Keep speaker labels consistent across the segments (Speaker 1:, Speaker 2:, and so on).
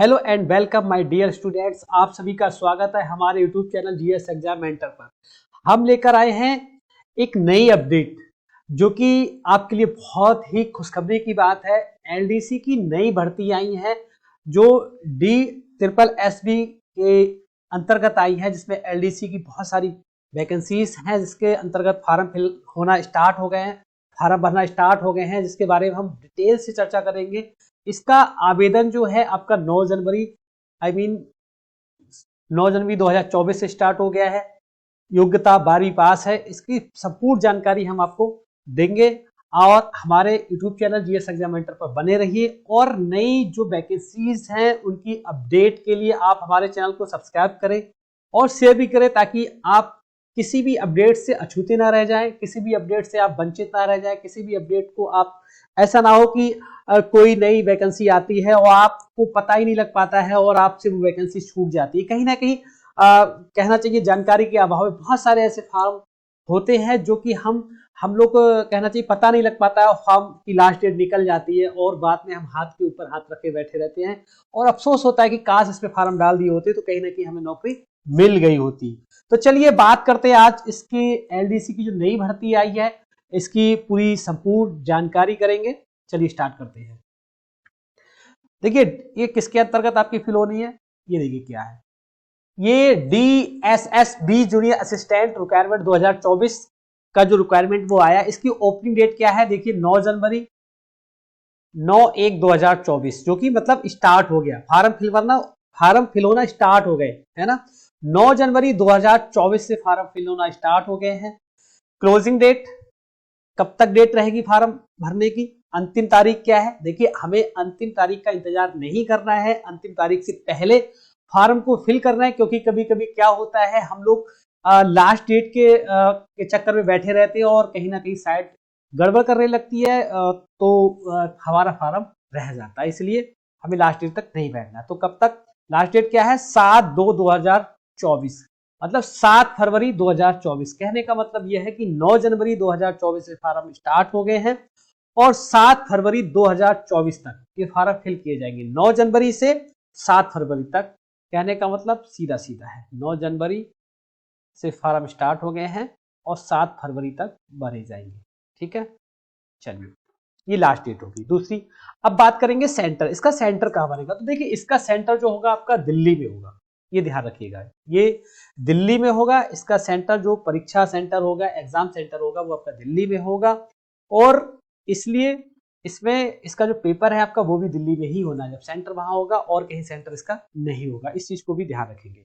Speaker 1: Hello and welcome my dear students. आप सभी का स्वागत है हमारे YouTube channel GS exam mentor पर। हम लेकर आए हैं एक नई अपडेट जो कि आपके लिए बहुत ही खुशखबरी की बात है। एलडीसी की नई भर्ती आई है जो DSSB के अंतर्गत आई है, जिसमें एलडीसी की बहुत सारी वैकेंसीज हैं, जिसके अंतर्गत फॉर्म फिल होना स्टार्ट हो गए हैं, फॉर्म भरना स्टार्ट हो गए हैं, जिसके बारे में हम डिटेल से चर्चा करेंगे। इसका आवेदन जो है आपका 9 जनवरी 2024 से स्टार्ट हो गया है। योग्यता 12वीं पास है। इसकी संपूर्ण जानकारी हम आपको देंगे और हमारे YouTube चैनल जीएस एग्जामिनेटर पर बने रहिए। और नई जो वैकेंसीज हैं उनकी अपडेट के लिए आप हमारे चैनल को सब्सक्राइब करें और शेयर भी करें, ताकि आप किसी भी अपडेट से अछूते ना रह जाएं, किसी भी अपडेट से आप वंचित ना रह जाएं, किसी भी अपडेट को आप ऐसा ना हो कि कोई नई वैकेंसी आती है और आपको पता ही नहीं लग पाता है और आपसे वो वैकेंसी छूट जाती है। कहीं ना कहीं कहना चाहिए जानकारी के अभाव में बहुत सारे ऐसे फॉर्म होते हैं जो कि हम लोग को कहना चाहिए पता नहीं लग पाता है। फॉर्म की लास्ट डेट निकल जाती है और बाद में हम हाथ के ऊपर हाथ रखे बैठे रहते हैं और अफसोस होता है कि काश इस पे फॉर्म डाल दिए होते तो कहीं ना कहीं हमें नौकरी मिल गई होती। तो चलिए बात करते हैं आज इसकी एलडीसी की जो नई भर्ती आई है, इसकी पूरी संपूर्ण जानकारी करेंगे। चलिए स्टार्ट करते हैं। देखिए ये किसके अंतर्गत आपकी फिल होनी है, ये देखिए क्या है। ये DSSB जूनियर असिस्टेंट रिक्वायरमेंट 2024 का जो रिक्वायरमेंट वो आया। इसकी ओपनिंग डेट क्या है, देखिए 9 जनवरी 9/1/2024, जो कि मतलब स्टार्ट हो गया। फॉर्म फिल होना स्टार्ट हो गए, है ना। 9 जनवरी 2024 से फॉर्म फिल होना स्टार्ट हो गए हैं। क्लोजिंग डेट, कब तक डेट रहेगी फॉर्म भरने की, अंतिम तारीख क्या है। देखिए हमें अंतिम तारीख का इंतजार नहीं करना है, अंतिम तारीख से पहले फॉर्म को फिल करना है, क्योंकि कभी कभी क्या होता है हम लोग लास्ट डेट के चक्कर में बैठे रहते हैं और कहीं ना कहीं साइड गड़बड़ करने लगती है, तो हमारा फॉर्म रह जाता है। इसलिए हमें लास्ट डेट तक नहीं बैठना। तो कब तक, लास्ट डेट क्या है 7/2/2024, मतलब 7 फरवरी 2024। कहने का मतलब यह है कि 9 जनवरी 2024 से फॉर्म स्टार्ट हो गए हैं और 7 फरवरी 2024 तक ये फॉर्म फिल किए जाएंगे। 9 जनवरी से 7 फरवरी तक, कहने का मतलब सीधा सीधा है 9 जनवरी से फॉर्म स्टार्ट हो गए हैं और 7 फरवरी तक भरे जाएंगे। ठीक है, चलिए ये लास्ट डेट होगी। दूसरी, अब बात करेंगे सेंटर। इसका सेंटर कहां बनेगा, तो देखिए इसका सेंटर जो होगा आपका दिल्ली में होगा, ये ध्यान रखिएगा, ये दिल्ली में होगा। इसका सेंटर जो परीक्षा सेंटर होगा, एग्जाम सेंटर होगा, वो आपका दिल्ली में होगा। और इसलिए इसमें इसका जो पेपर है आपका वो भी दिल्ली में ही होना है, जब सेंटर वहां होगा और कहीं सेंटर इसका नहीं होगा। इस चीज को भी ध्यान रखेंगे।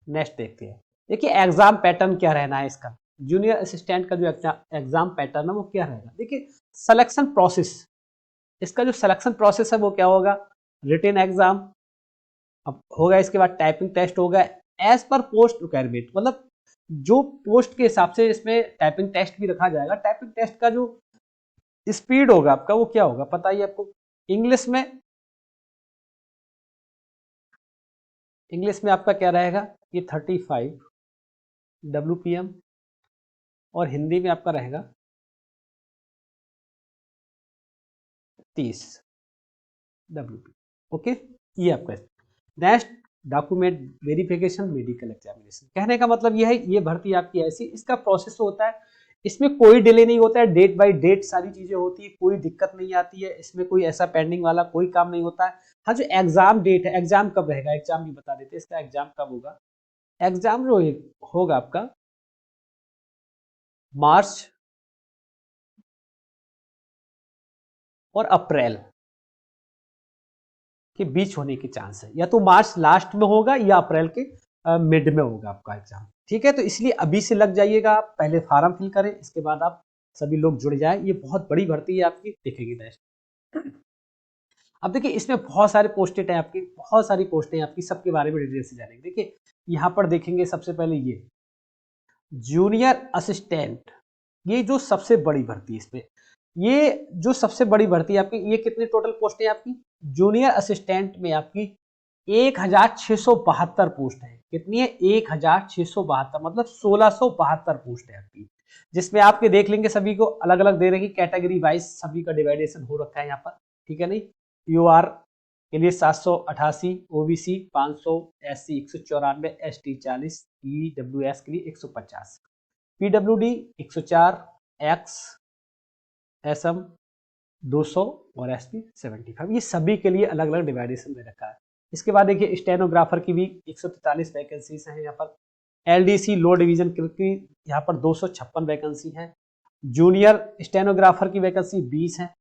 Speaker 1: नेक्स्ट देखते हैं। देखिए एग्जाम पैटर्न क्या रहना है इसका, जूनियर असिस्टेंट का जो एग्जाम पैटर्न है वो क्या रहेगा। देखिए सिलेक्शन प्रोसेस, इसका जो सिलेक्शन प्रोसेस है वो क्या होगा, रिटन एग्जाम अब होगा, इसके बाद टाइपिंग टेस्ट होगा एज पर पोस्ट रिक्वायरमेंट, मतलब जो पोस्ट के हिसाब से इसमें टाइपिंग टेस्ट भी रखा जाएगा। टाइपिंग टेस्ट का जो स्पीड होगा आपका वो क्या होगा पता ही आपको। इंग्लिश में इंग्लिश में आपका क्या रहेगा, ये 35 WPM और हिंदी में आपका रहेगा 30 WPM। ओके, ये आपका। Next, document verification, medical examination. कहने का मतलब ये है, ये भर्ती आपकी ऐसी, इसका प्रोसेस होता है, इसमें कोई डिले नहीं होता है, डेट बाय डेट सारी चीजें होती है, कोई दिक्कत नहीं आती है इसमें, कोई ऐसा पेंडिंग वाला कोई काम नहीं होता है। हाँ जो एग्जाम डेट है, एग्जाम कब रहेगा, एग्जाम भी बता देते हैं इसका एग्जाम कब होगा। एग्जाम जो होगा आपका मार्च और अप्रैल के बीच होने के चांस है, या तो मार्च लास्ट में होगा या अप्रैल के मिड में होगा आपका एग्जाम। ठीक है, तो इसलिए अभी से लग जाइएगा आप, पहले फॉर्म फिल करें, इसके बाद आप सभी लोग जुड़ जाए। ये बहुत बड़ी भर्ती है आपकी, देखेंगे नेक्स्ट। अब देखिए इसमें बहुत सारे पोस्टेड हैं आपकी, बहुत सारी पोस्टें हैं आपकी, सबके बारे में डिटेल से जानेंगे। देखिए यहाँ पर देखेंगे सबसे पहले ये जूनियर असिस्टेंट, ये जो सबसे बड़ी भर्ती है इसमें, ये जो सबसे बड़ी भर्ती है आपकी, ये कितने टोटल पोस्ट है आपकी जूनियर असिस्टेंट में आपकी 1672 पोस्ट है। कितनी है 1672, मतलब 1672 पोस्ट है आपकी, जिसमें आपके देख लेंगे सभी को अलग अलग दे रही कैटेगरी वाइज, सभी का डिवाइडेशन हो रखा है यहाँ पर। ठीक है, नहीं यू आर के लिए 788, ओबीसी 500, एससी 194, एसटी 40, ईडब्ल्यूएस के लिए 150, पीडब्ल्यूडी 104, एक्स एसएम 200 और एसपी 75। ये सभी के लिए अलग अलग डिवाइडेशन दे रखा है। इसके बाद देखिए स्टेनोग्राफर की भी 143 वैकेंसीज हैं यहाँ पर। एलडीसी लो डिवीजन की यहाँ पर 256 वैकेंसी है। जूनियर स्टेनोग्राफर की वैकेंसी 20 है।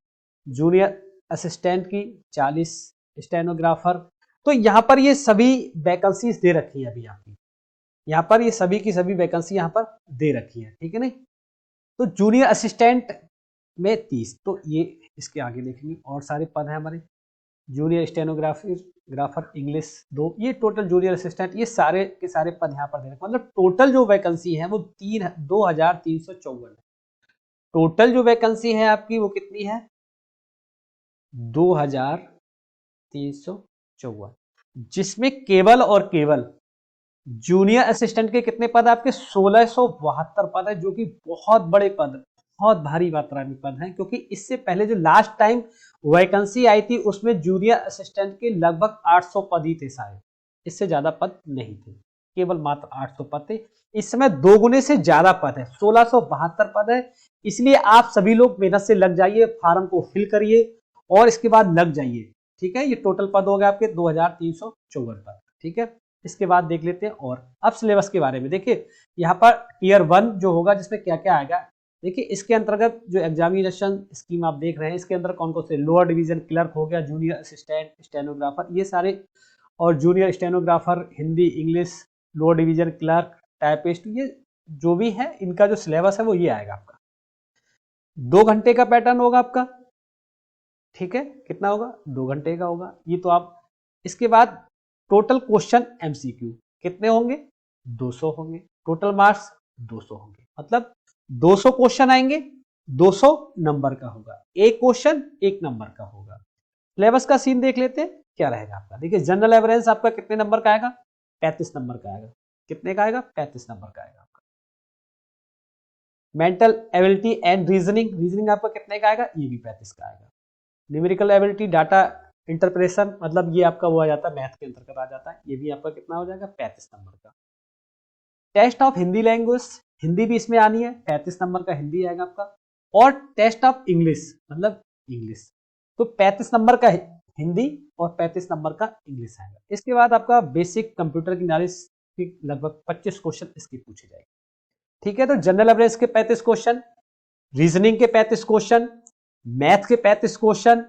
Speaker 1: जूनियर असिस्टेंट की 40 स्टेनोग्राफर। तो यहाँ पर ये सभी वैकेंसीज दे रखी है अभी आपकी, यहाँ पर ये सभी की सभी वैकेंसी यहाँ पर दे रखी है, ठीक है नहीं। तो जूनियर असिस्टेंट में 30, तो ये इसके आगे देखेंगे और सारे पद हैं हमारे। जूनियर स्टेनोग्राफर इंग्लिश 2, ये टोटल जूनियर असिस्टेंट, ये सारे के सारे पद यहाँ पर दे रखे। मतलब टोटल जो वैकेंसी है वो 2354 है। टोटल जो वैकेंसी है आपकी वो कितनी है? 2354, जिसमें केवल और केवल जूनियर असिस्टेंट के कितने पद आपके? 1672 पद है, जो कि बहुत बड़े पद, बहुत भारी मात्रा में पद हैं। क्योंकि इससे पहले जो लास्ट टाइम वैकेंसी आई थी उसमें जूनियर असिस्टेंट के लगभग 800 पद ही थे शायद, इससे ज्यादा पद नहीं थे, केवल मात्र 800 पद थे। इस समय 2 गुने से ज्यादा पद है, 1672 पद है। इसलिए आप सभी लोग मेहनत से लग जाइए, फार्म को फिल करिए और इसके बाद लग जाइए, ठीक है। ये टोटल पद हो गए आपके 2354 पद, ठीक है। इसके बाद देख लेते हैं और अब सिलेबस के बारे में। देखिए यहाँ पर टियर 1 जो होगा जिसमें क्या क्या आएगा, देखिए इसके अंतर्गत जो एग्जामिनेशन स्कीम आप देख रहे हैं इसके अंदर कौन कौन से लोअर डिवीजन क्लर्क हो गया, जूनियर असिस्टेंट, स्टेनोग्राफर, ये सारे, और junior stenographer, Hindi, English, lower division clerk, typist, ये जो भी है इनका जो सिलेबस है वो ये आएगा आपका। 2 घंटे का पैटर्न होगा आपका, ठीक है। कितना होगा? 2 घंटे का होगा। ये तो आप, इसके बाद टोटल क्वेश्चन एमसीक्यू कितने होंगे? 200 होंगे। टोटल मार्क्स 200 होंगे, मतलब 200 क्वेश्चन आएंगे, 200 नंबर का होगा, एक क्वेश्चन 1 नंबर का होगा। सिलेबस का सीन देख लेते हैं क्या रहेगा आपका। देखिए जनरल एवरेंस आपका कितने नंबर का आएगा? 35 नंबर का आएगा। कितने का आएगा? 35 नंबर का आएगा आपका। मेंटल एबिलिटी एंड रीजनिंग आपका कितने का आएगा? ये भी 35 का आएगा। न्यूमेरिकल एबिलिटी, डाटा इंटरप्रेशन, मतलब ये आपका वो आ जाता है, मैथ के अंतर्गत आ जाता है, ये भी आपका कितना हो जाएगा? 35 नंबर का। Test of Hindi language, Hindi भी इसमें आनी है, 35 नंबर का हिंदी आएगा आपका। और टेस्ट ऑफ इंग्लिश, मतलब इंग्लिश, तो 35 नंबर का हिंदी और 35 नंबर का इंग्लिश आएगा। इसके बाद आपका बेसिक कंप्यूटर की नॉलेज की लगभग 25 क्वेश्चन इसके पूछे जाएंगे, ठीक है। तो जनरल एवरेज के 35 क्वेश्चन, रीजनिंग के 35 क्वेश्चन, मैथ के 35 क्वेश्चन,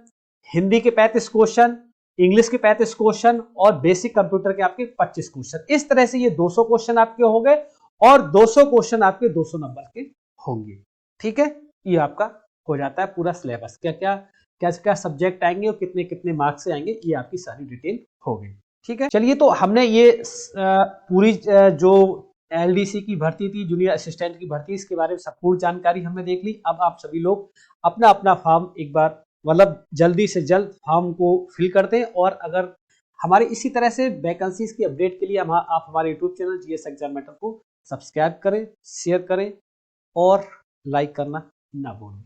Speaker 1: हिंदी के 35 क्वेश्चन, इंग्लिश के 35 क्वेश्चन और बेसिक कंप्यूटर के आपके 25 क्वेश्चन। इस तरह से ये 200 क्वेश्चन आपके हो गए और 200 क्वेश्चन आपके 200 नंबर के होंगे, ठीक है। ये आपका हो जाता है पूरा सिलेबस, क्या क्या सब्जेक्ट आएंगे और कितने कितने मार्क्स से आएंगे, ये आपकी सारी डिटेल हो गई, ठीक है। चलिए, तो हमने ये पूरी जो एलडीसी की भर्ती थी, जूनियर असिस्टेंट की भर्ती, इसके बारे में संपूर्ण जानकारी हमने देख ली। अब आप सभी लोग अपना अपना फॉर्म एक बार, मतलब जल्दी से जल्द फॉर्म को फिल कर दें। और अगर हमारे इसी तरह से वैकेंसीज की अपडेट के लिए आप हमारे YouTube channel GS exam matter को सब्सक्राइब करें, शेयर करें और लाइक करना ना भूलें।